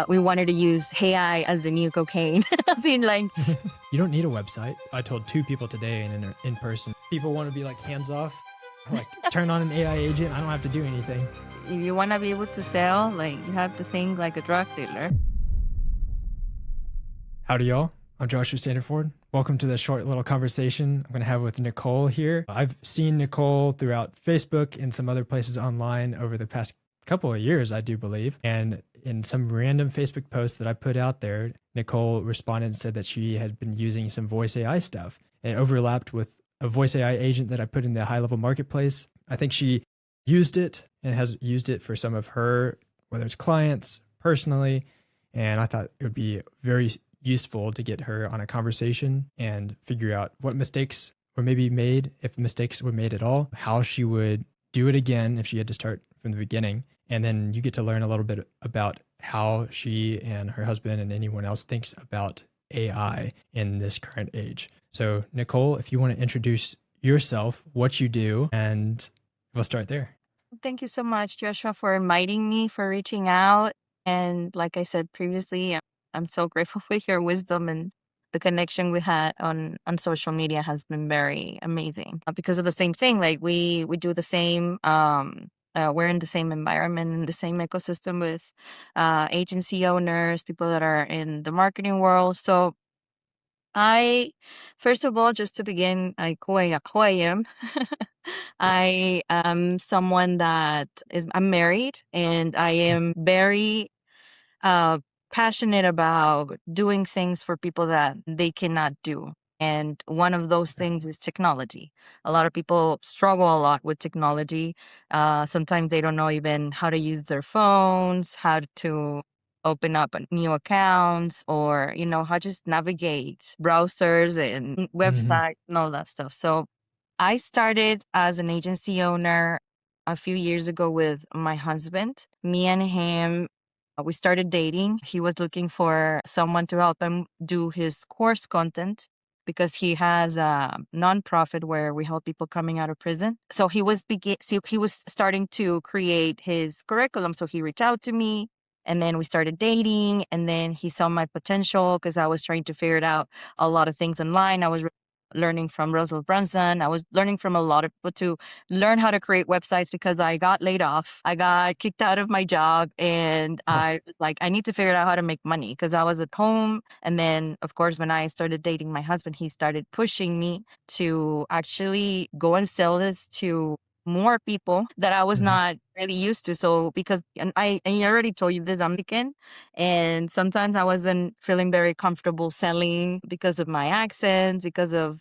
we wanted to use AI as the new cocaine. As in, like, You don't need a website. I told 2 people today in person. People want to be like hands off, like turn on an AI agent. I don't have to do anything. if you want to be able to sell, like, you have to think like a drug dealer. Howdy, y'all. I'm Joshua Sandiford. Welcome to the short little conversation I'm going to have with Nicolle here. I've seen Nicolle throughout Facebook and some other places online over the past couple of years, I do believe. And in some random Facebook post that I put out there, Nicolle responded and said that she had been using some voice AI stuff. And it overlapped with a voice AI agent that I put in the high level marketplace. I think she used it and has used it for some of her, whether it's clients, personally. And I thought it would be very useful to get her on a conversation and figure out what mistakes were maybe made, if mistakes were made at all, how she would do it again if she had to start from the beginning. And then you get to learn a little bit about how she and her husband and anyone else thinks about AI in this current age. So Nicolle, if you want to introduce yourself, what you do, and we'll start there. Thank you so much, Joshua, for inviting me, for reaching out. And like I said previously, I'm so grateful with your wisdom, and the connection we had on social media has been very amazing because of the same thing. Like we do the same. We're in the same environment, in the same ecosystem with agency owners, people that are in the marketing world. So first of all, just to begin, like who I am. I am someone I'm married, and I am very uh, passionate about doing things for people that they cannot do. And one of those things is technology. A lot of people struggle a lot with technology. Sometimes they don't know even how to use their phones, how to open up new accounts, or, how to just navigate browsers and websites and all that stuff. So I started as an agency owner a few years ago with my husband. Me and him, we started dating. He was looking for someone to help him do his course content because he has a nonprofit where we help people coming out of prison. So he was starting to create his curriculum. So he reached out to me, and then we started dating, and then he saw my potential because I was trying to figure it out a lot of things online. I was learning from Russell Brunson. I was learning from a lot of people to learn how to create websites because I got laid off. I got kicked out of my job, and I need to figure out how to make money because I was at home. And then, of course, when I started dating my husband, he started pushing me to actually go and sell this to more people that I was not really used to. So and I already told you this, I'm Mexican, and sometimes I wasn't feeling very comfortable selling because of my accent, because of,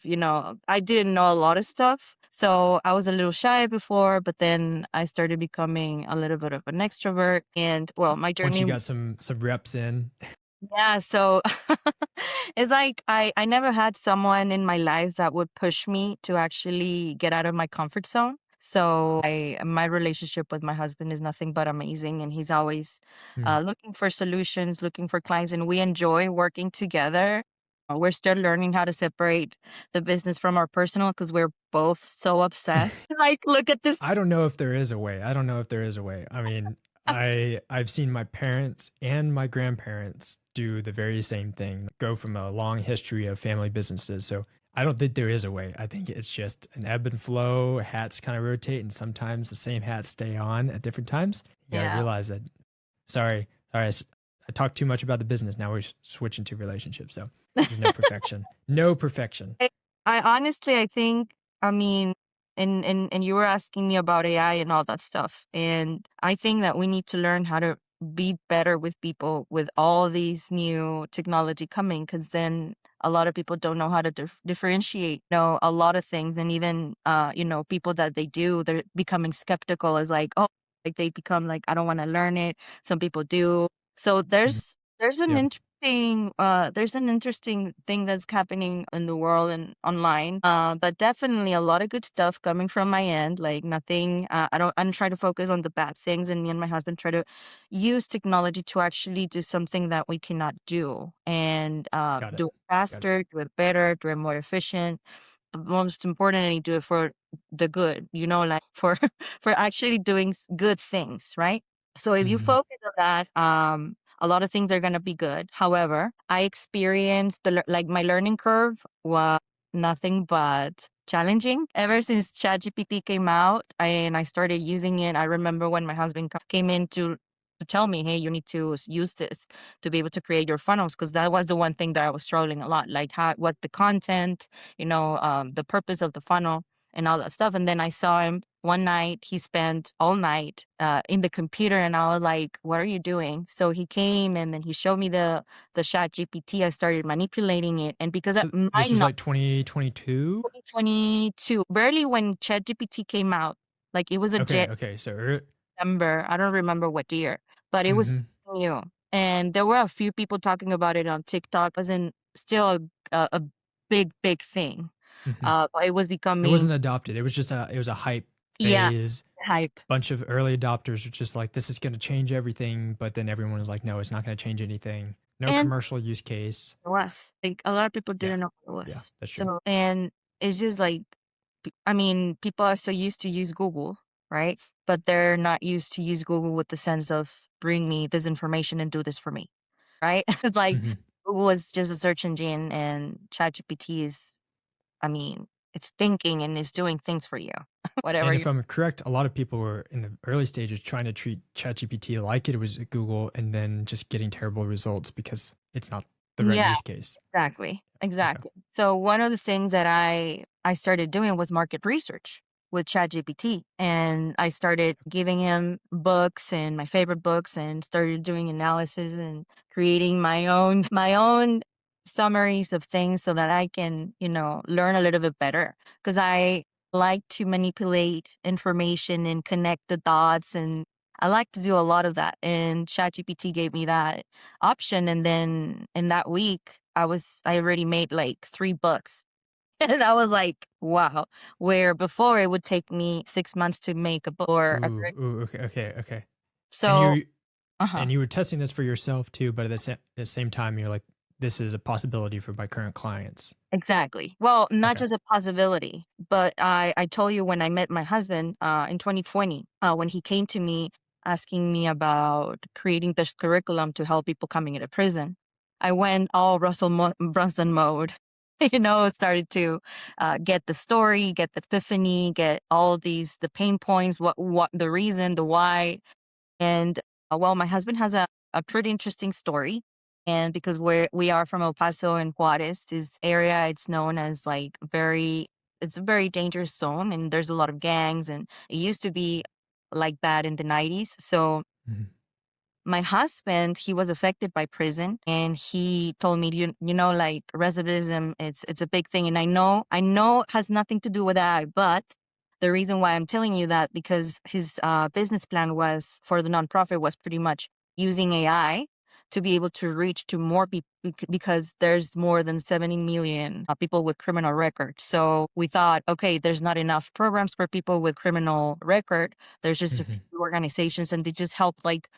I didn't know a lot of stuff. So I was a little shy before, but then I started becoming a little bit of an extrovert. And well, my journey. Once you got some reps in. Yeah, so it's like I never had someone in my life that would push me to actually get out of my comfort zone. So my relationship with my husband is nothing but amazing, and he's always looking for solutions, looking for clients, and we enjoy working together. We're still learning how to separate the business from our personal because we're both so obsessed. Like, look at this. I don't know if there is a way. I mean, I've seen my parents and my grandparents do the very same thing, go from a long history of family businesses. So I don't think there is a way. I think it's just an ebb and flow. Hats kind of rotate, and sometimes the same hats stay on at different times. You gotta realize that. Sorry, I talked too much about the business. Now we're switching to relationships. So there's no perfection. No perfection. I honestly, I think, I mean, and you were asking me about AI and all that stuff. And I think that we need to learn how to be better with people with all these new technology coming, because then a lot of people don't know how to differentiate, a lot of things. And even, people that they're becoming skeptical, is like, oh, like they become like, I don't want to learn it. Some people do. So there's an interesting thing that's happening in the world and online. But definitely a lot of good stuff coming from my end. Like nothing. I'm trying to focus on the bad things, and me and my husband try to use technology to actually do something that we cannot do, and do it faster, do it better, do it more efficient. But most importantly, do it for the good. Like for actually doing good things, right? So if you focus on that, A lot of things are going to be good. However, I experienced like my learning curve was nothing but challenging ever since ChatGPT came out and I started using it. I remember when my husband came in to tell me, hey, you need to use this to be able to create your funnels, because that was the one thing that I was struggling a lot, like what the content, the purpose of the funnel and all that stuff. And then I saw him one night. He spent all night in the computer, and I was like, "What are you doing?" So he came and then he showed me the Chat GPT. I started manipulating it, and because So my this was knowledge, like 2022. 2022, barely when Chat GPT came out, like it was a Okay, okay. So December. I don't remember what year, but it was mm-hmm, new. And there were a few people talking about it on TikTok. It wasn't still a big, big thing. mm-hmm. But it was It becoming, wasn't adopted. It was a hype yeah, phase. hype. Bunch of early adopters were just like, this is going to change everything. But then everyone was like, no, it's not going to change anything. No And commercial use case. it was like a lot of people Yeah, didn't know what it yeah, was. that's true. So, and it's just like, I mean, people are so used to use Google, right? But they're not used to use Google with the sense of bring me this information and do this for me, right? Like Mm-hmm. Google is just a search engine and ChatGPT is, I mean, it's thinking and it's doing things for you, whatever And you. if I'm correct, a lot of people were in the early stages trying to treat ChatGPT like it was Google and then just getting terrible results because it's not the right Yeah. use case. Exactly. Okay. Exactly. So one of the things that I started doing was market research with ChatGPT, and I started giving him books and my favorite books and started doing analysis and creating my own summaries of things so that I can, learn a little bit better, because I like to manipulate information and connect the dots, and I like to do a lot of that, and ChatGPT gave me that option. And then in that week, I already made like 3 books. And I was like, wow, where before it would take me 6 months to make a book or a Ooh, curriculum. ooh, okay, okay, okay. And So, uh-huh. you were testing this for yourself too, but at the same time, you're like, this is a possibility for my current clients. Exactly. Well, not Okay. just a possibility, but I told you when I met my husband in 2020, when he came to me asking me about creating this curriculum to help people coming into prison, I went all Brunson mode. Started to get the story, get the epiphany, get all of the pain points, what the reason, the why. And well, my husband has a pretty interesting story. And because we are from El Paso and Juarez, this area, it's known as like it's a very dangerous zone, and there's a lot of gangs, and it used to be like that in the 90s. So Mhm. my husband, he was affected by prison, and he told me, like recidivism, it's a big thing. And I know it has nothing to do with that, but the reason why I'm telling you that, because his business plan was for the nonprofit was pretty much using AI to be able to reach to more people, because there's more than 70 million people with criminal records. So we thought, okay, there's not enough programs for people with criminal record. There's just a few Mhm. organizations, and they just help like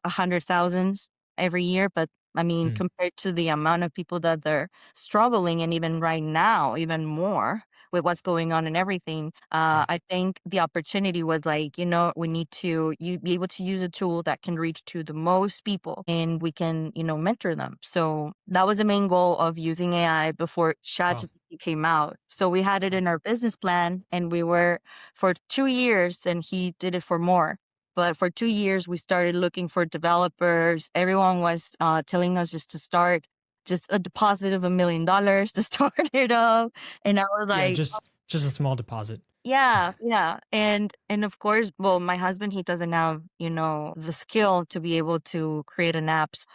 100,000 every year. But I mean, Mhm. compared to the amount of people that they're struggling, and even right now, even more with what's going on and everything, Yeah. I think the opportunity was like, we need to be able to use a tool that can reach to the most people, and we can, mentor them. So that was the main goal of using AI before Wow. ChatGPT came out. So we had it Wow. in our business plan, and we were for 2 years, and he did it for more. But for 2 years, we started looking for developers. Everyone was telling us just to start, just a deposit of $1 million to start it up. And I was Yeah, like, just a small deposit. yeah, yeah. And of course, well, my husband, he doesn't have, the skill to be able to create an apps.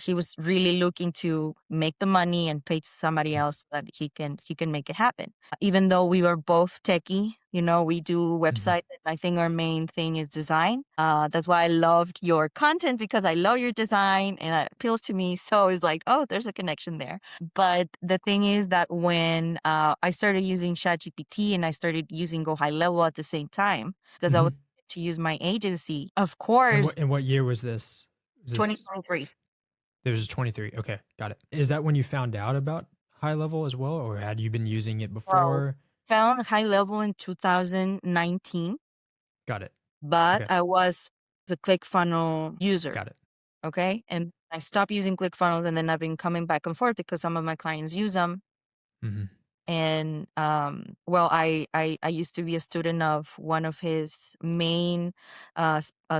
He was really looking to make the money and pay somebody Mm. else so that he can make it happen. Even though we were both techie, we do Mhm. websites. I think our main thing is design. That's why I loved your content, because I love your design and it appeals to me. So it's like, oh, there's a connection there. But the thing is that when I started using ChatGPT and I started using GoHighLevel at the same time, because I was Mhm. to use my agency, of And course, what year was this? Was this 2023. There was 23. Okay, got it. Is that when you found out about high level as well, or had you been using it Well, before? found high level in 2019, Got it. but Okay, I was the ClickFunnels user. got it. Okay. And I stopped using ClickFunnels, and then I've been coming back and forth because some of my clients use them. Hmm. And well, I used to be a student of one of his main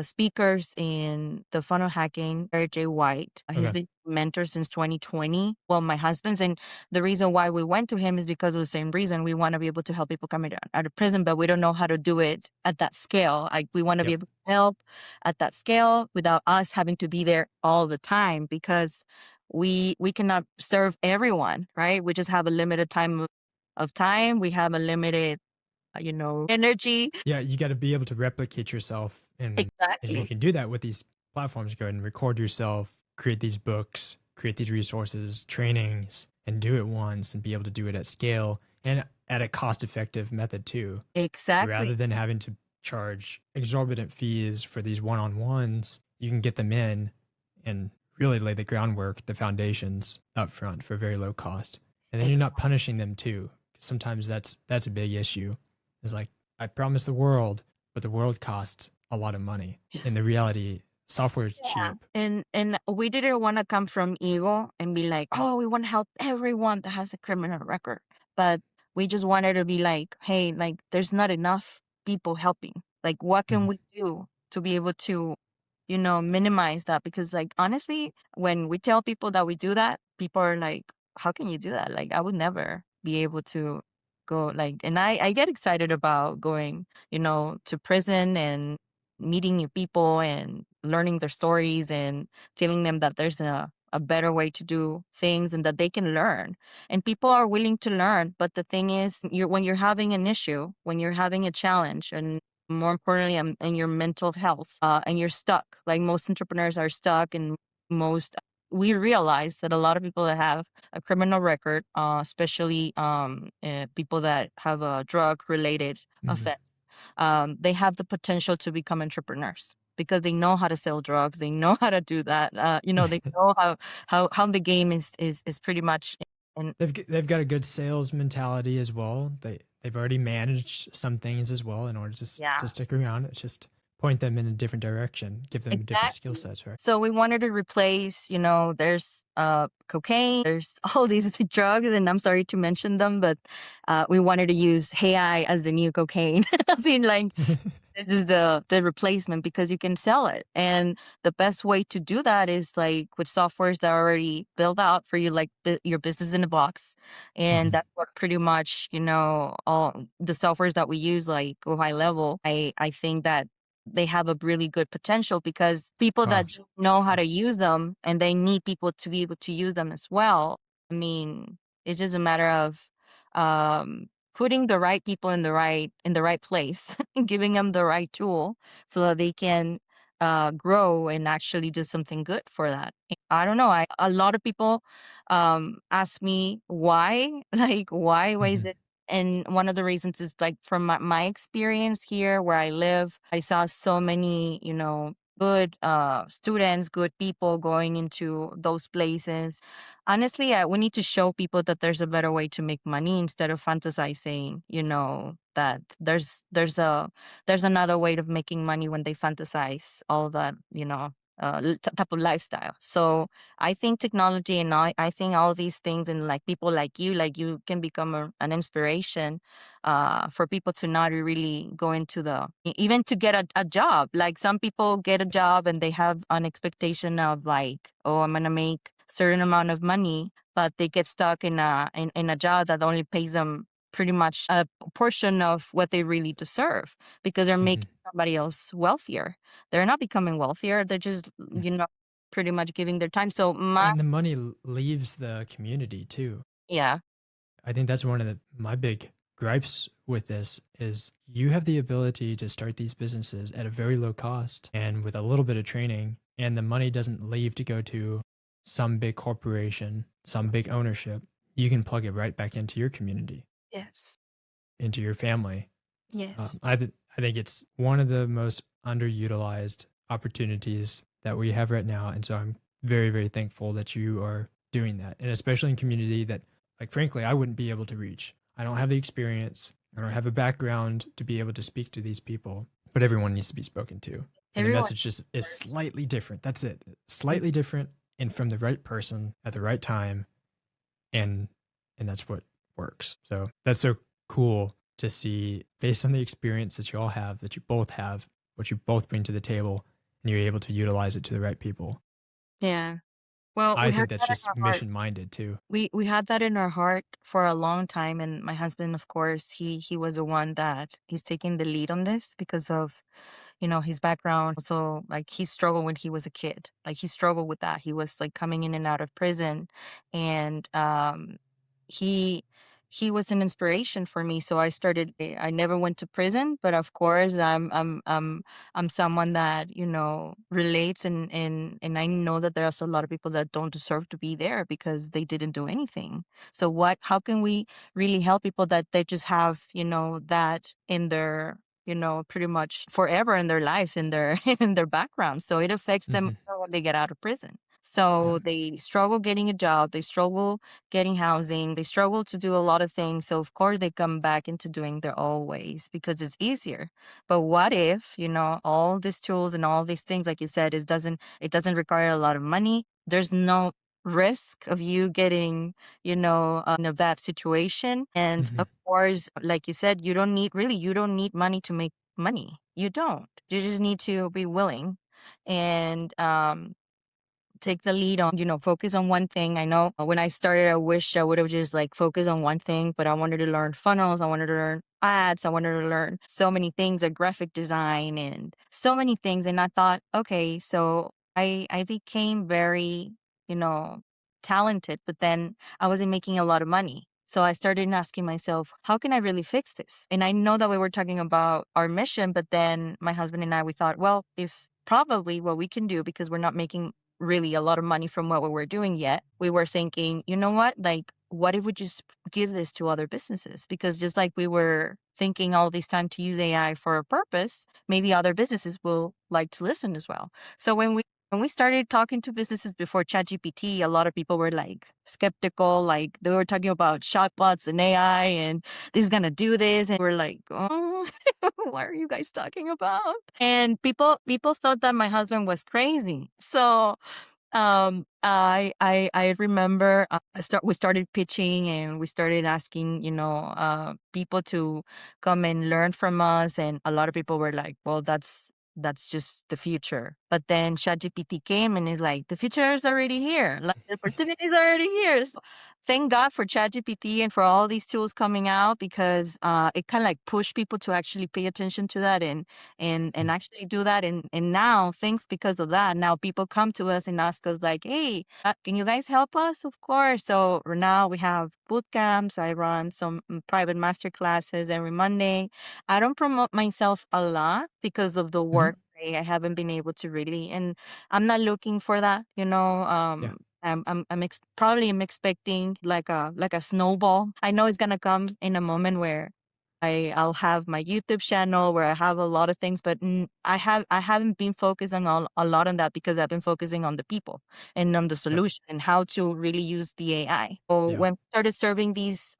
speakers in the funnel hacking, Eric J. White. He's Okay. been a mentor since 2020. Well, my husband's, and the reason why we went to him is because of the same reason. We want to be able to help people coming out of prison, but we don't know how to do it at that scale. We want to be Yep. able to help at that scale without us having to be there all the time, because we cannot serve everyone, right? We just have a limited time. We have a limited, energy. Yeah, you got to be able to replicate yourself, and you Exactly. can do that with these platforms. Go ahead and record yourself, create these books, create these resources, trainings, and do it once and be able to do it at scale and at a cost-effective method too. Rather Exactly. than having to charge exorbitant fees for these one-on-ones, you can get them in and really lay the groundwork, the foundations up front for very low cost. And then you're not Exactly. punishing them too. Sometimes that's a big issue. It's like, I promised the world, but the world costs a lot of money. In the reality, software is Yeah. cheap. And we didn't want to come from ego and be like, oh, we want to help everyone that has a criminal record. But we just wanted to be like, hey, like, there's not enough people helping. Like, what can Mhm. we do to be able to, minimize that? Because, like, honestly, when we tell people that we do that, people are like, how can you do that? Like, I would never be able to go, like, and I get excited about going, to prison and meeting new people and learning their stories and telling them that there's a better way to do things and that they can learn. And people are willing to learn. But the thing is, when you're having an issue, when you're having a challenge, and more importantly, in your mental health, and you're stuck, like most entrepreneurs are stuck, and most we realize that a lot of people that have a criminal record, especially people that have a drug related Mhm. offense, they have the potential to become entrepreneurs because they know how to sell drugs. They know how to do that. They know how the game is pretty much. And They've got a good sales mentality as well. They've already managed some things as well in order to yeah. to stick around. It's just point them in a different direction, give them different skill Exactly. sets, right? So we wanted to replace, there's cocaine, there's all these drugs, and I'm sorry to mention them, but we wanted to use AI as the new cocaine. As in, like, this is the replacement because you can sell it. And the best way to do that is like with softwares that are already built out for you, like your business in a box. And Mhm. that's what pretty much, all the softwares that we use, like GoHighLevel, I think that they have a really good potential because people that Gosh. don't know how Yeah. to use them, and they need people to be able to use them as well. I mean, it's just a matter of um putting the right people in the right place and giving them the right tool so that they can grow and actually do something good for that. I don't know. A lot of people ask me why, like, why is Mhm. it? And one of the reasons is, like, from my experience here where I live, I saw so many, good students, good people going into those places. Honestly, we need to show people that there's a better way to make money instead of fantasizing, that there's another way of making money when they fantasize all that, type of lifestyle. So I think technology, and I think all these things, and like people like you can become an inspiration for people to not really go into even to get a job. Like, some people get a job and they have an expectation of, like, oh, I'm gonna make certain amount of money, but they get stuck in a job that only pays them pretty much a portion of what they really deserve because they're Mhm. making somebody else wealthier. They're not becoming wealthier. They're just, Yeah. pretty much giving their time. So And the money leaves the community too. yeah, I think that's one of my big gripes with this is you have the ability to start these businesses at a very low cost and with a little bit of training, and the money doesn't leave to go to some big corporation, some big ownership. You can plug it right back into your community, yes, into your family. yes, I think it's one of the most underutilized opportunities that we have right now, and so I'm very very thankful that you are doing that, and especially in community that, like, frankly, I wouldn't be able to reach. I don't have the experience. I don't have a background to be able to speak to these people, but everyone needs to be spoken to. and the Everyone. message just is slightly different. That's it. Slightly different and from the right person at the right time, and that's what works. So that's so cool to see based on the experience that you all have, that you both have, what you both bring to the table, and you're able to utilize it to the right people. Yeah. Well, I we had think that's that in just our heart. mission minded too. We had that in our heart for a long time, and my husband, of course, he was the one that he's taking the lead on this because of, his background. So like he struggled when he was a kid. Like he struggled with that. He was like coming in and out of prison, and he he was an inspiration for me. So I never went to prison, but of course I'm someone that, relates, and I know that there are also a lot of people that don't deserve to be there because they didn't do anything. So how can we really help people that they just have, that in their, pretty much forever in their lives, in their in their background. So it affects them Hmm. when they get out of prison. Yeah. So they struggle getting a job, they struggle getting housing, they struggle to do a lot of things. So of course they come back into doing their old ways because it's easier. But what if, all these tools and all these things, like you said, it doesn't require a lot of money. There's no risk of you getting, in a bad situation. And Hmm. of course, like you said, you don't need money to make money. You don't. You just need to be willing and take the lead on, focus on one thing. I know when I started, I wish I would have just like focused on one thing, but I wanted to learn funnels. I wanted to learn ads. I wanted to learn so many things, like graphic design and so many things. And I thought, okay, so I became very, you know, talented, but then I wasn't making a lot of money. So I started asking myself, how can I really fix this? And I know that we were talking about our mission, but then my husband and I, we thought, well, if probably what we can do, because we're not making really a lot of money from what we were doing yet, we were thinking, you know what? Like, what if we just give this to other businesses? Because just like we were thinking all this time to use AI for a purpose, maybe other businesses will like to listen as well. So when we started talking to businesses before ChatGPT, a lot of people were like skeptical, like they were talking about chatbots and AI and this is gonna do this, and we're like, oh, what are you guys talking about? And people thought that my husband was crazy. So I remember we started pitching and we started asking, people to come and learn from us, and a lot of people were like, well, that's just the future. But then ChatGPT came and it's like the future is already here. Like the opportunity is already here. So thank God for ChatGPT and for all these tools coming out, because it kind of like pushed people to actually pay attention to that and actually do that. And now, thanks because of that, now people come to us and ask us like, hey, can you guys help us? Of course. So now we have boot camps. I run some private master classes every Monday. I don't promote myself a lot because of the Hmm. work. I haven't been able to really, and I'm not looking for that, Yeah. probably am expecting like a snowball. I know it's gonna come in a moment where I'll have my YouTube channel where I have a lot of things, but I haven't been focusing on a lot on that because I've been focusing on the people and on the Yep. solution and how to really use the AI. So Yeah. when we started serving these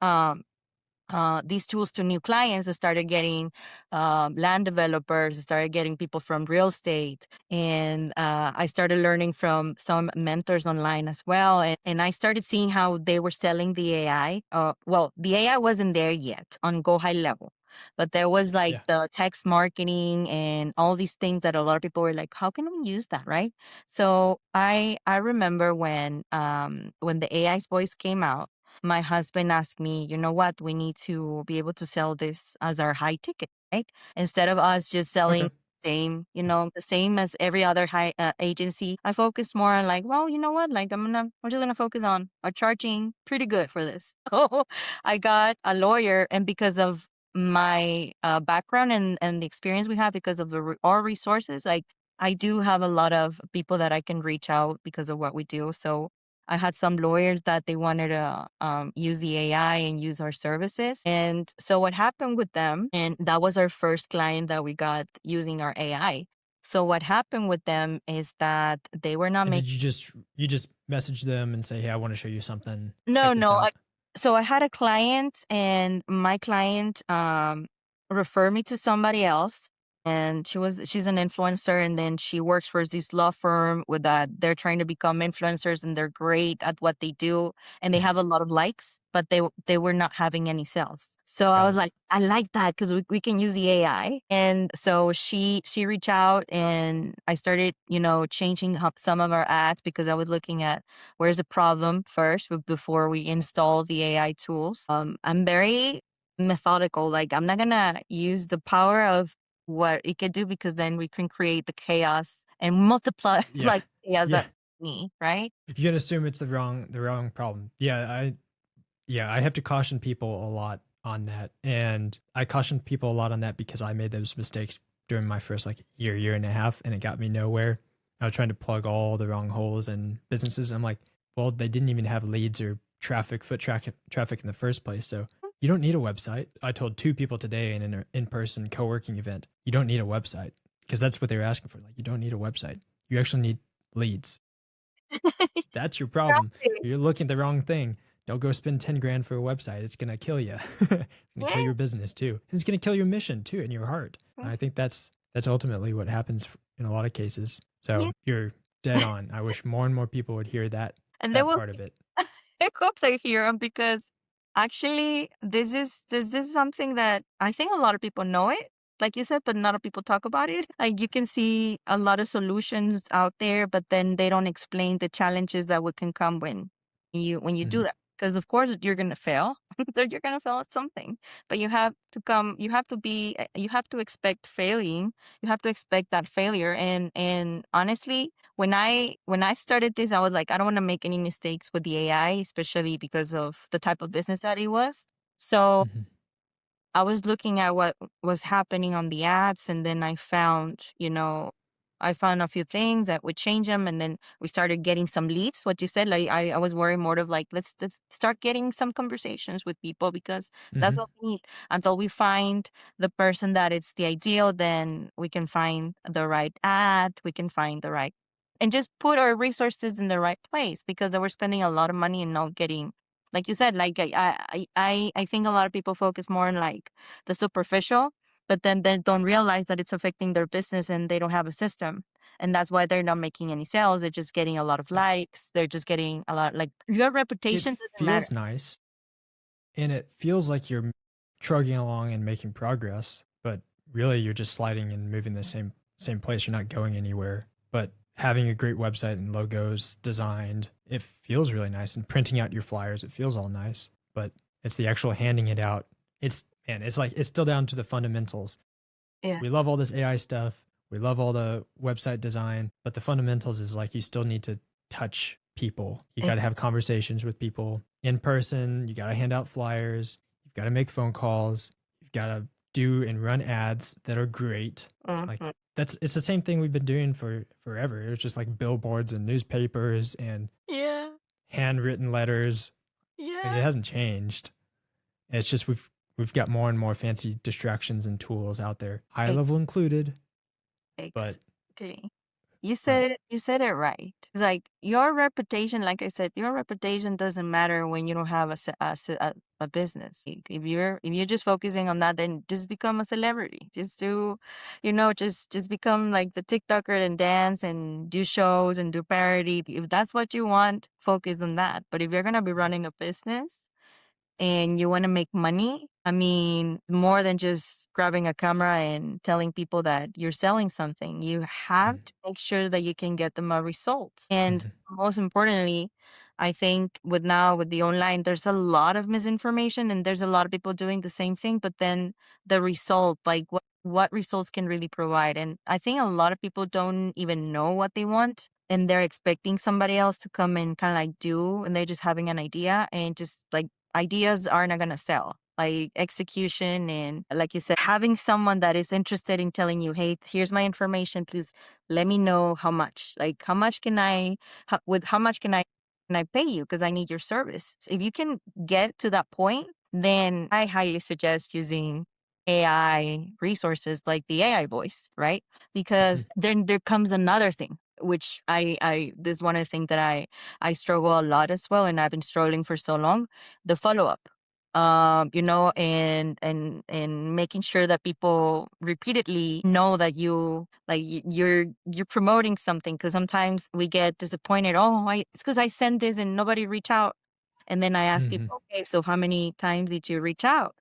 tools to new clients, I started getting land developers, I started getting people from real estate, and I started learning from some mentors online as well. And I started seeing how they were selling the AI. Well, the AI wasn't there yet on GoHighLevel, but there was like Yeah. the text marketing and all these things that a lot of people were like, how can we use that, right? So I remember when the AI's voice came out, my husband asked me, you know what, we need to be able to sell this as our high ticket, right? Instead of us just selling Okay. the same as every other high agency, I focused more on like, well, you know what, like we're just gonna focus on charging pretty good for this. So I got a lawyer, and because of my background and the experience we have, because of our resources, like I do have a lot of people that I can reach out because of what we do. So I had some lawyers that they wanted to use the AI and use our services. And so what happened with them, and that was our first client that we got using our AI. So what happened with them is that they were not And making. did you just message them and say, "Hey, I want to show you something. No, Check this no. out." So I had a client, and my client referred me to somebody else. and she's an influencer, and then she works for this law firm with that they're trying to become influencers, and they're great at what they do, and they Mhm. have a lot of likes, but they were not having any sales. So I Got was it. like, I like that because we can use the AI. And so she reached out, and I started, changing up some of our ads because I was looking at where's the problem first before we install the AI tools. I'm very methodical. Like, I'm not gonna use the power of what it could do because then we can create the chaos and multiply Yeah. like chaos Yeah. that me, right? You can assume it's the wrong problem. Yeah, I have to caution people a lot on that. And I cautioned people a lot on that because I made those mistakes during my first like year and a half, and it got me nowhere. I was trying to plug all the wrong holes in businesses. I'm like, well, they didn't even have leads or traffic in the first place. So you don't need a website. I told two people today in an in-person co-working event, you don't need a website because that's what they were asking for. Like, you don't need a website. You actually need leads. That's your problem. Exactly. You're looking at the wrong thing. Don't go spend 10 grand for a website. It's gonna kill you. It's gonna kill Yeah. your business too. And it's gonna kill your mission too and your heart. And I think that's ultimately what happens in a lot of cases. Yeah. So you're dead on. I wish more and more people would hear And they that will part of it. I hope they hear them because actually this is something that I think a lot of people know it, like you said, but not a lot of people talk about it. Like, you can see a lot of solutions out there, but then they don't explain the challenges that would can come when you do Mhm. that. Because of course you're gonna fail. That you're gonna fail at something. But you have to expect failing. You have to expect that failure. And honestly, when I started this, I was like, I don't want to make any mistakes with the AI, especially because of the type of business that it was. So Mhm. I was looking at what was happening on the ads, and then I found a few things that would change them, and then we started getting some leads. What you said, like I was worried more of like let's start getting some conversations with people because that's Mhm. what we need. Until we find the person that is the ideal, then we can find the right ad, we can find the right, and just put our resources in the right place because they were spending a lot of money and not getting, like you said, like I think a lot of people focus more on like the superficial, but then they don't realize that it's affecting their business and they don't have a system. And that's why they're not making any sales. They're just getting a lot of Yeah. likes. They're just getting a lot, like, your It reputation doesn't matter. feels nice and it feels like you're trugging along and making progress, but really you're just sliding and moving the same place. You're not going anywhere. But having a great website and logos designed, it feels really nice. And printing out your flyers, it feels all nice. But it's the actual handing it out. It's like it's still down to the fundamentals. Yeah. We love all this AI stuff. We love all the website design, but the fundamentals is like you still need to touch people. You got to have conversations with people in person. You got to hand out flyers. You've got to make phone calls. You've got to do and run ads that are great. Like Mhm. it's the same thing we've been doing for forever. It was just like billboards and newspapers and Yeah. handwritten letters. Like, it Yeah. hasn't changed. It's just we've got more and more fancy distractions and tools out there, high level included. But Exactly. You but said it right. It's like your reputation, like I said, your reputation doesn't matter when you don't have a business. If you're just focusing on that, then just become a celebrity. Just do, just become like the TikToker and dance and do shows and do parody. If that's what you want, focus on that. But if you're gonna be running a business and you want to make money, I mean, more than just grabbing a camera and telling people that you're selling something, you have mhm, to make sure that you can get them a result. And mhm, most importantly, I think with the online, there's a lot of misinformation and there's a lot of people doing the same thing, but then the result, like what results can really provide. And I think a lot of people don't even know what they want, and they're expecting somebody else to come and kind of like do, and they're just having an idea, and just like ideas are not going to sell. Like execution and, like you said, having someone that is interested in telling you, hey, here's my information, please let me know how much, like how much can I with how much can I pay you because I need your service. So if you can get to that point, then I highly suggest using AI resources like the AI voice, right? mhm. Because then there comes another thing, which this is one of the things that I struggle a lot as well, and I've been struggling for so long, the follow up. and making sure that people repeatedly know that you're promoting something. Because sometimes we get disappointed. Oh, it's because I sent this and nobody reached out. And then I ask Hmm. people, okay, so how many times did you reach out?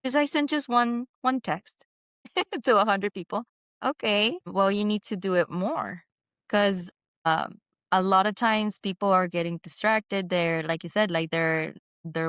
Because I sent just one text to 100 people. Okay, well, you need to do it more because um, a lot of times people are getting distracted. They're, like you said, like they're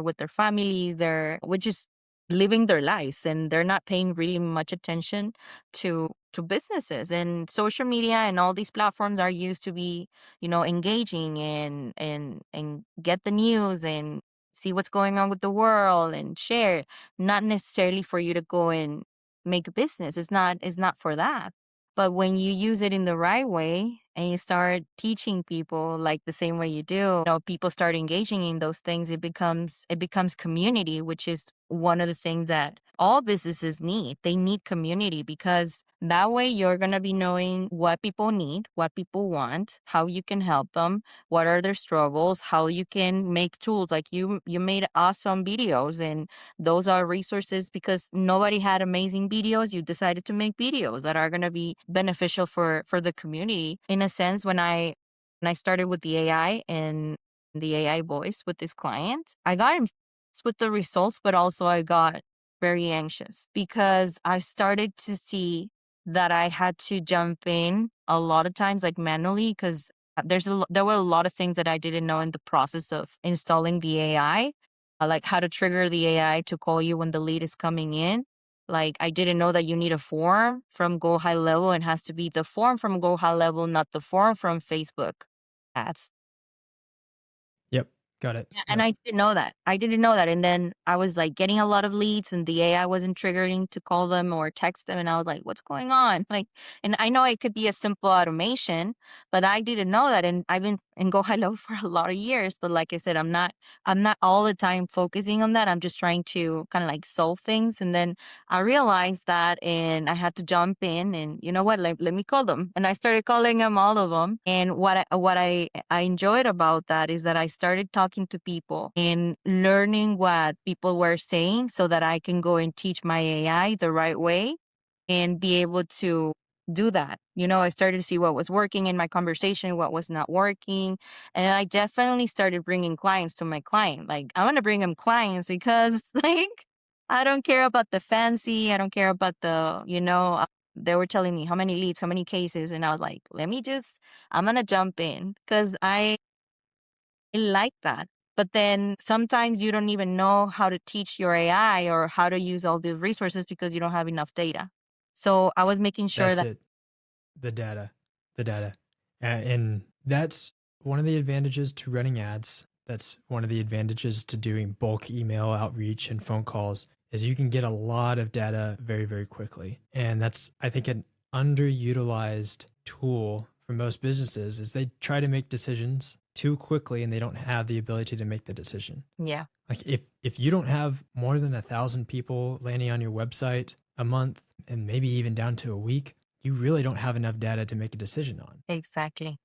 with their families. Which is living their lives, and they're not paying really much attention to businesses. And social media and all these platforms are used to be, engaging and get the news and see what's going on with the world and share, not necessarily for you to go and make a business. It's not for that. But when you use it in the right way and you start teaching people like the same way you do, people start engaging in those things, it becomes community, which is one of the things that all businesses need. They need community because that way you're going to be knowing what people need, what people want, how you can help them, what are their struggles, how you can make tools. Like you made awesome videos, and those are resources because nobody had amazing videos. You decided to make videos that are going to be beneficial for the community. In a sense, when I started with the AI and the AI voice with this client, I got impressed with the results, but also I got very anxious because I started to see that I had to jump in a lot of times, like manually, because there were a lot of things that I didn't know in the process of installing the AI, like how to trigger the AI to call you when the lead is coming in. Like I didn't know that you need a form from GoHighLevel, and has to be the form from GoHighLevel, not the form from Facebook ads. Yep. Got it. Yeah, and Yep. I didn't know that. I didn't know that. And then I was like getting a lot of leads, and the AI wasn't triggering to call them or text them. And I was like, what's going on? Like, and I know it could be a simple automation, but I didn't know that. And I've been in Go High Level for a lot of years. But like I said, I'm not all the time focusing on that. I'm just trying to kind of like solve things. And then I realized that, and I had to jump in, and you know what? Let me call them. And I started calling them, all of them. And what I enjoyed about that is that I started talking to people and learning what people were saying so that I can go and teach my AI the right way and be able to do that. I started to see what was working in my conversation, what was not working. And I definitely started bringing clients to my client. Like, I want to bring them clients because, like, I don't care about the fancy. I don't care about they were telling me how many leads, how many cases. And I was like, I'm going to jump in because I like that. But then sometimes you don't even know how to teach your AI or how to use all these resources because you don't have enough data. So I was making sure That's that. it. The data, the data. And that's one of the advantages to running ads. That's one of the advantages to doing bulk email outreach and phone calls is you can get a lot of data very, very quickly. And that's, I think, an underutilized tool for most businesses is they try to make decisions too quickly and they don't have the ability to make the decision. Yeah, Like if you don't have more than 1,000 people landing on your website a month and maybe even down to a week, you really don't have enough data to make a decision on. exactly.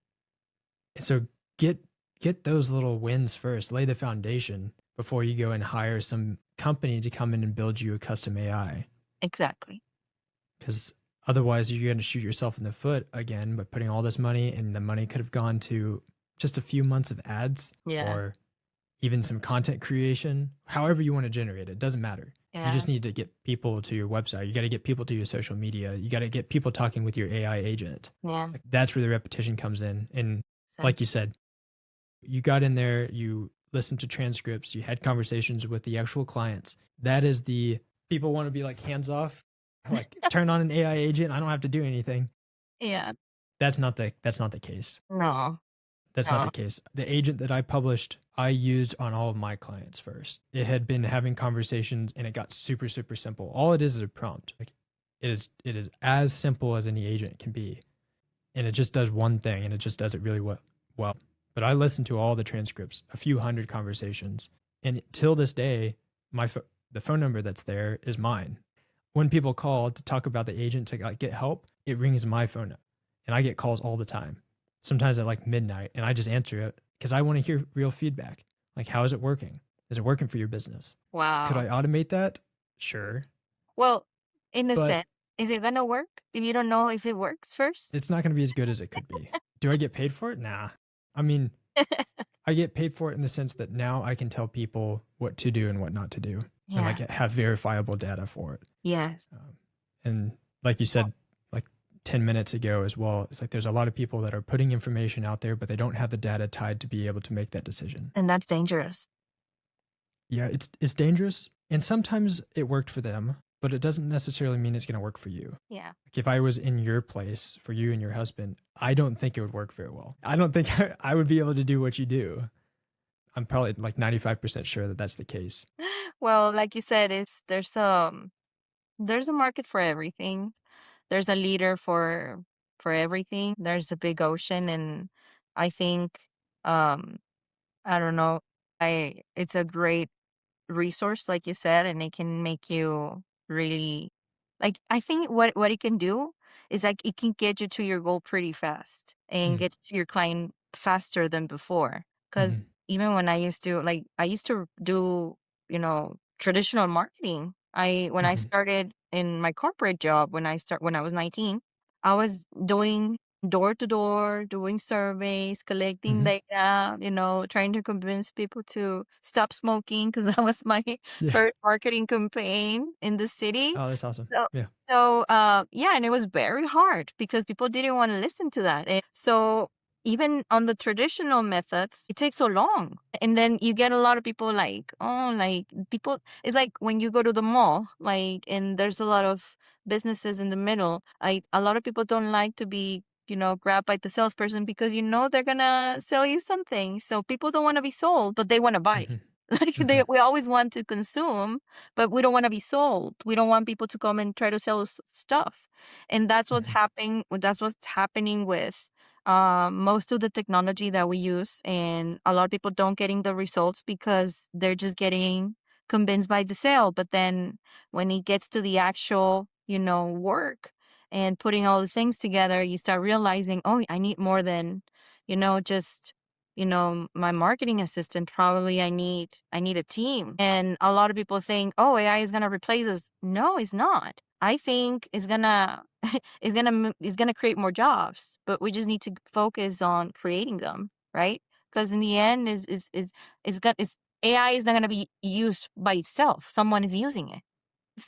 And so get those little wins first, lay the foundation before you go and hire some company to come in and build you a custom AI. Exactly. Because otherwise you're going to shoot yourself in the foot again by putting all this money, and the money could have gone to just a few months of ads Yeah. or even some content creation, however you want to generate it, doesn't matter. You Yeah. just need to get people to your website. You got to get people to your social media. You got to get people talking with your AI agent. Yeah. Like, that's where the repetition comes in. And like you Exactly. said, you got in there, you listened to transcripts, you had conversations with the actual clients. That is the people want to be like hands off, like turn on an AI agent. I don't have to do anything. Yeah. That's not the case. No. That's not No. the case. The agent that I published, I used on all of my clients first. It had been having conversations and it got super, super simple. All it is a prompt. Like it is as simple as any agent can be. And it just does one thing and it just does it really well. But I listened to all the transcripts, a few hundred conversations. And till this day, the phone number that's there is mine. When people call to talk about the agent to like get help, it rings my phone up. And I get calls all the time, sometimes at like midnight, and I just answer it because I want to hear real feedback. Like, how is it working? Is it working for your business? Could Wow. I automate that? Sure. Well, in a But sense, is it gonna work if you don't know if it works first? it's not going to be as good as it could be. Do I get paid for it? Nah. I mean, I get paid for it in the sense that now I can tell people what to do and what not to do and like Yeah. have verifiable data for it. Yes. And like you said, like 10 minutes ago as well, it's like there's a lot of people that are putting information out there, but they don't have the data tied to be able to make that decision. And that's dangerous. Yeah, it's dangerous. And sometimes it worked for them, but it doesn't necessarily mean it's going to work for you. Yeah. Like if I was in your place for you and your husband, I don't think it would work very well. I don't think I would be able to do what you do. I'm probably like 95% sure that that's the case. Well, like you said, there's a market for everything. There's a leader for everything. There's a big ocean, and I think um I don't know. I It's a great resource, like you said, and it can make you really like I think what it can do is like it can get you to your goal pretty fast and Mm, get to your client faster than before. Because mhm, even when I used to do, traditional marketing. When I mhm. started in my corporate job when I was 19, I was doing door to door, doing surveys, collecting Mhm. data, trying to convince people to stop smoking because that was my Yeah. first marketing campaign in the city. Oh, that's awesome. So, Yeah. yeah, and it was very hard because people didn't want to listen to that. And so even on the traditional methods, it takes so long. And then you get a lot of people like, oh, like people, it's like when you go to the mall, like, and there's a lot of businesses in the middle. A lot of people don't like to be, grabbed by the salesperson because they're gonna sell you something. So people don't want to be sold, but they want to buy. Mhm, Like mhm, we always want to consume, but we don't want to be sold. We don't want people to come and try to sell us stuff. And that's what's mhm, happening. That's what's happening with most of the technology that we use. And a lot of people don't getting the results because they're just getting convinced by the sale. But then when it gets to the actual, work and putting all the things together, you start realizing, oh, I need more than, just my marketing assistant. Probably I need a team. And a lot of people think, oh, AI is going to replace us. No, it's not. I think it's going to it's going to create more jobs, but we just need to focus on creating them, right? Because in the end is AI is not going to be used by itself. Someone is using it.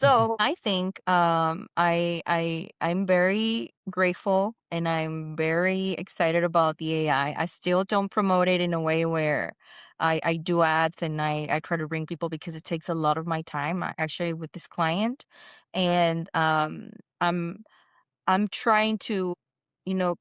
mhm, So I think I'm very grateful and I'm very excited about the AI. I still don't promote it in a way where I do ads and I try to bring people because it takes a lot of my time actually with this client. And I'm I'm trying to,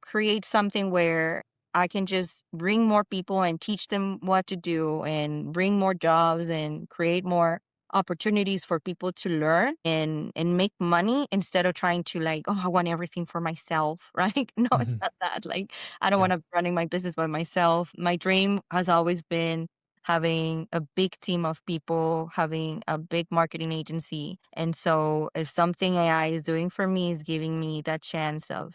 create something where I can just bring more people and teach them what to do and bring more jobs and create more opportunities for people to learn and make money instead of trying to like, oh, I want everything for myself, right? No, it's mhm. not that. Like, I don't Yeah. want to running my business by myself. My dream has always been having a big team of people, having a big marketing agency. And so if something AI is doing for me is giving me that chance of,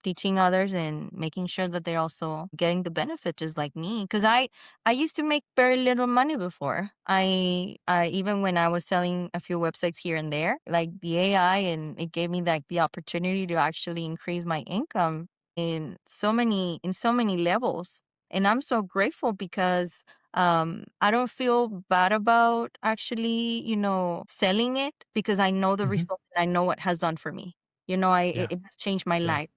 teaching others and making sure that they're also getting the benefit just like me. Because I used to make very little money before. I even when I was selling a few websites here and there, like the AI, and it gave me like the opportunity to actually increase my income in so many levels. And I'm so grateful because I don't feel bad about actually, selling it because I know the Mhm. result and I know what has done for me. It, Yeah. it's changed my Yeah. life.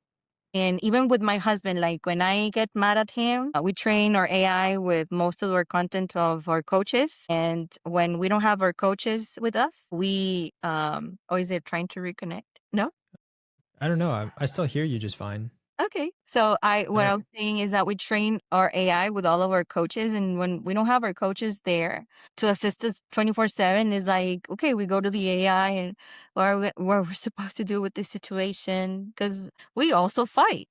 And even with my husband, like when I get mad at him, we train our AI with most of our content of our coaches. And when we don't have our coaches with us, we oh, is it trying to reconnect? No? I don't know. I still hear you just fine. Okay. So I what I don't. was saying is that we train our AI with all of our coaches, and when we don't have our coaches there to assist us 24/7, is like, okay, we go to the AI and what we're supposed to do with this situation because we also fight.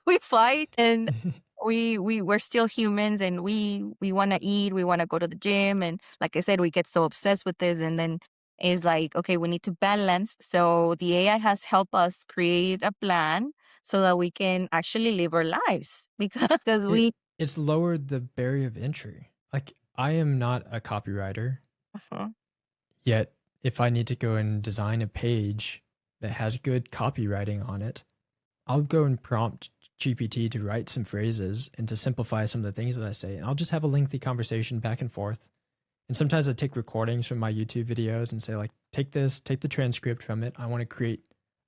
We fight and we're still humans and we want to eat, we want to go to the gym, and like I said, we get so obsessed with this, and then it's like, okay, we need to balance. So the AI has helped us create a plan so that we can actually live our lives because It we it's lowered the barrier of entry. Like I am not a copywriter, Mhm. yet if I need to go and design a page that has good copywriting on it, I'll go and prompt GPT to write some phrases and to simplify some of the things that I say. And I'll just have a lengthy conversation back and forth. And sometimes I take recordings from my YouTube videos and say, like, take this, take the transcript from it. I want to create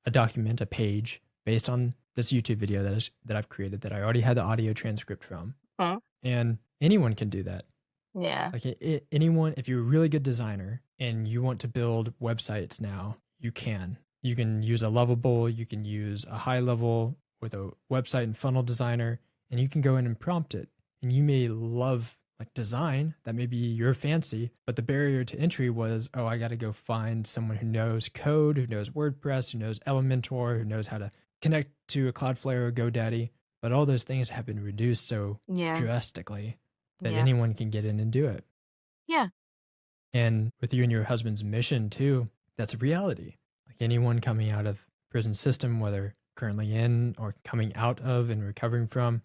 a document, a page based on this YouTube video that I've created that I already had the audio transcript from. Mhm. And anyone can do that. Yeah. Like anyone, if you're a really good designer and you want to build websites now, you can. You can use a Lovable, you can use a high level with a website and funnel designer, and you can go in and prompt it. And you may love like design, that may be your fancy, but the barrier to entry was, oh, I got to go find someone who knows code, who knows WordPress, who knows Elementor, who knows how to connect to a Cloudflare or GoDaddy. But all those things have been reduced so Yeah. drastically that Yeah. anyone can get in and do it. Yeah. And with you and your husband's mission too, that's a reality. Like anyone coming out of prison system, whether currently in or coming out of and recovering from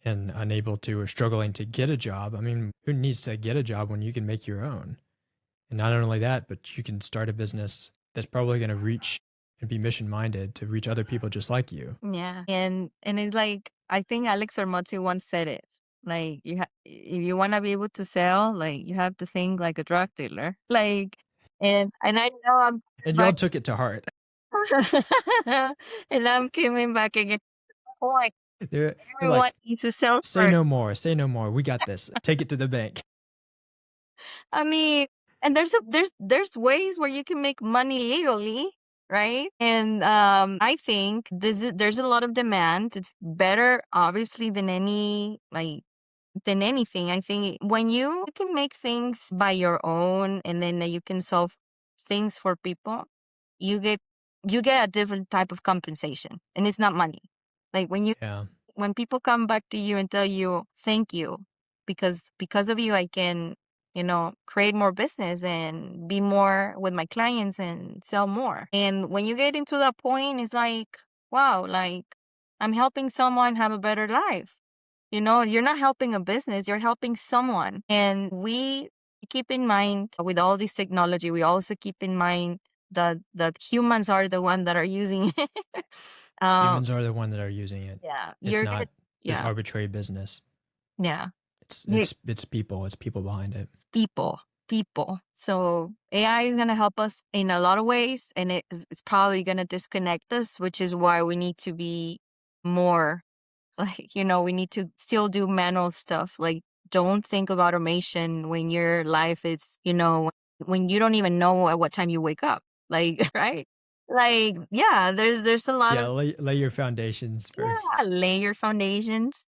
and unable to or struggling to get a job. I mean, who needs to get a job when you can make your own? And not only that, but you can start a business that's probably going to reach and be mission minded to reach other people just like you. Yeah. And it's like I think Alex Armozzi once said it. Like if you want to be able to sell, like you have to think like a drug dealer. Like and I know I'm And y'all back took it to heart. and I'm coming back again. Point. They're Everyone like, needs to sell say first. no more, say no more. We got this. Take it to the bank. I mean, and there's ways where you can make money legally, right? And I think there's a lot of demand. It's better, obviously, than anything. I think when you can make things by your own, and then you can solve things for people, you get you get a different type of compensation, and it's not money. Like Yeah. when people come back to you and tell you thank you because of you I can create more business and be more with my clients and sell more. And when you get into that point, it's like, wow, like I'm helping someone have a better life. You're not helping a business, you're helping someone. And we keep in mind with all this technology, we also keep in mind that humans are the one that are using it. um Humans are the one that are using it. yeah, It's you're gonna not this yeah, arbitrary business. yeah. It's You it's it's people. It's people behind it. people. So AI is gonna help us in a lot of ways, and it's probably gonna disconnect us, which is why we need to be more like, we need to still do manual stuff. Like, don't think of automation when your life is, when you don't even know at what time you wake up. Like, right? Like, yeah, there's a lot Yeah, of lay your foundations first. yeah, lay your foundations,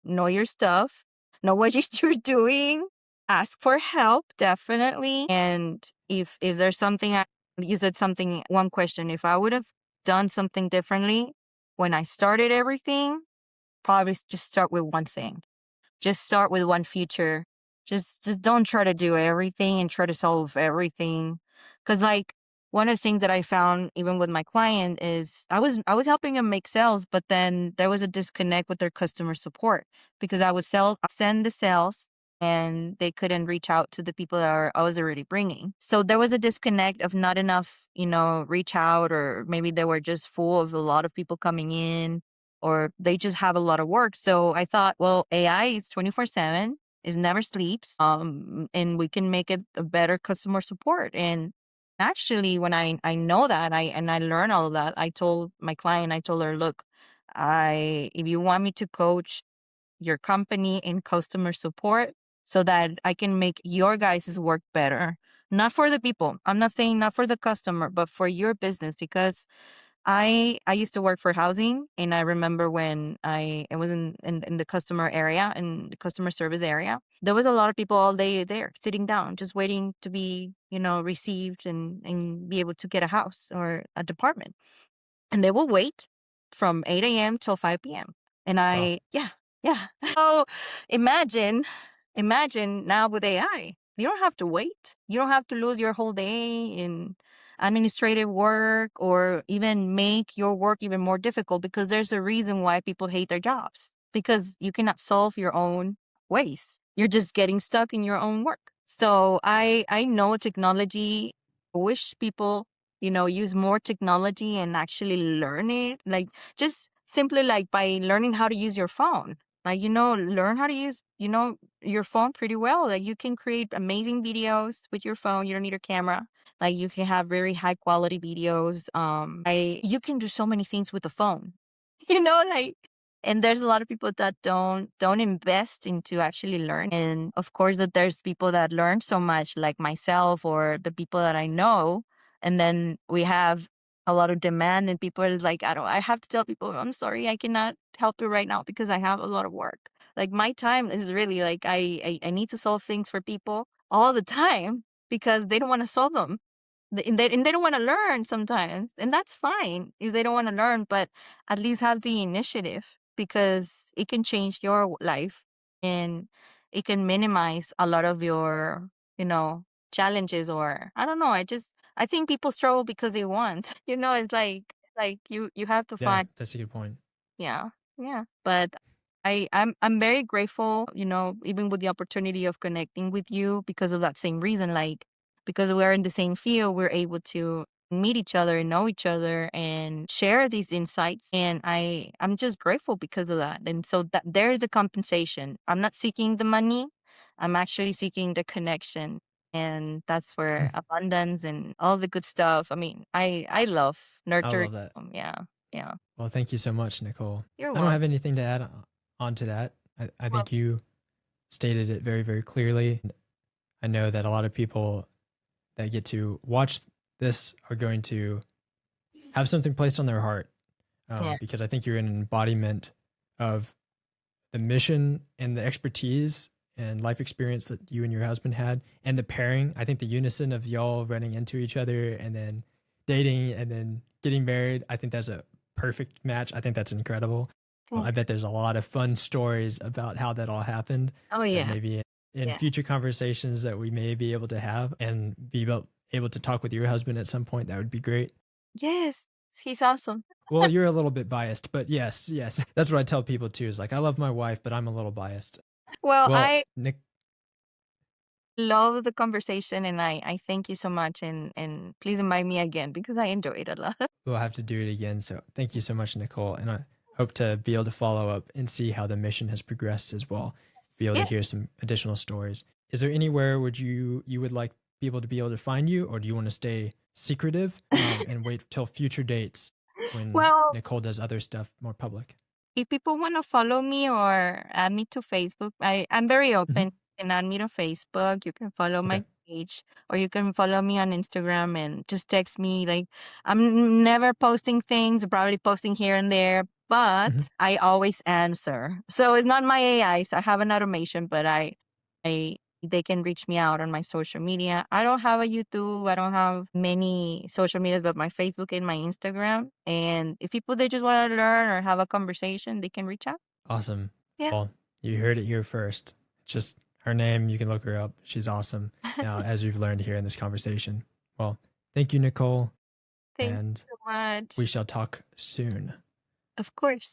know your stuff, know what you're doing, ask for help, definitely. And if there's something you said something, one question, if I would have done something differently when I started everything, probably just start with one thing. Just start with one feature. Just don't try to do everything and try to solve everything. Cause like one of the things that I found even with my client is I was helping them make sales, but then there was a disconnect with their customer support because I would send the sales and they couldn't reach out to the people that I was already bringing. So there was a disconnect of not enough, reach out, or maybe they were just full of a lot of people coming in, or they just have a lot of work. So I thought, well, AI is 24/7, it never sleeps, and we can make it a better customer support. And actually, when I know that, I learn all of that, I told my client, I told her, look, if you want me to coach your company in customer support so that I can make your guys' work better, not for the people. I'm not saying not for the customer, but for your business, because I used to work for housing, and I remember when I was in the customer area, in the customer service area, there was a lot of people all day there sitting down, just waiting to be, received and be able to get a house or a department. And they will wait from 8 a.m. till 5 p.m. And Wow. yeah, yeah. So imagine now with AI, you don't have to wait. You don't have to lose your whole day in administrative work or even make your work even more difficult, because there's a reason why people hate their jobs, because you cannot solve your own ways. you're just getting stuck in your own work. So I know technology. I wish people, use more technology and actually learn it. Like just simply like by learning how to use your phone. Like, learn how to use, your phone pretty well. Like you can create amazing videos with your phone. You don't need a camera. Like you can have very high quality videos. You can do so many things with the phone. Like, and there's a lot of people that don't invest into actually learn. And of course that there's people that learn so much like myself or the people that I know. And then we have a lot of demand and people are like, I have to tell people, I'm sorry, I cannot help you right now because I have a lot of work. Like my time is really like, I need to solve things for people all the time because they don't want to solve them. And they don't want to learn sometimes. And that's fine if they don't want to learn, but at least have the initiative because it can change your life and it can minimize a lot of your, challenges or I don't know. I think people struggle because they want, it's like you have to Yeah, find. that's a good point. Yeah, yeah. But I'm very grateful, even with the opportunity of connecting with you because of that same reason. Like because we're in the same field, we're able to meet each other and know each other and share these insights. And I'm just grateful because of that. And so that there is a compensation. I'm not seeking the money. I'm actually seeking the connection. And that's where Mm, abundance and all the good stuff. I mean, I love I nurturing. love that. Yeah. Yeah. Well, thank you so much, Nicole. You're I don't welcome. have anything to add on to that. I think you stated it very, very clearly. I know that a lot of people that get to watch this are going to have something placed on their heart, Yeah. because I think you're an embodiment of the mission and the expertise and life experience that you and your husband had, and the pairing. I think the unison of y'all running into each other and then dating and then getting married. I think that's a perfect match. I think that's incredible. I Thank bet there's a lot of fun stories about how that all happened Oh, that yeah. maybe in Yeah. future conversations that we may be able to have and be able to talk with your husband at some point. That would be great. Yes. He's awesome. Well, you're a little bit biased, but yes, yes. That's what I tell people too is like, I love my wife, but I'm a little biased. Well, Well, I Nick, love the conversation and I thank you so much and please invite me again because I enjoyed it a lot. we'll have to do it again. So thank you so much, Nicole. And I hope to be able to follow up and see how the mission has progressed as well. Be able to Yeah. hear some additional stories. Is there anywhere would you would like people to be able to find you, or do you want to stay secretive and wait till future dates when Well, Nicole does other stuff more public? if people want to follow me or add me to Facebook, I'm very Hmm. open. You can add me to Facebook. You can follow Okay. my page or you can follow me on Instagram and just text me. Like I'm never posting things, probably posting here and there, but Hmm. I always answer. So it's not my AI. So I have an automation, but I they can reach me out on my social media. I don't have a YouTube. I don't have many social medias, but my Facebook and my Instagram. And if people they just want to learn or have a conversation, they can reach out. Awesome. Yeah. Well, you heard it here first. It's just her name. You can look her up. She's awesome. Now, as you've learned here in this conversation. Well, thank you, Nicole, Thank you and so much. we shall talk soon. Of course.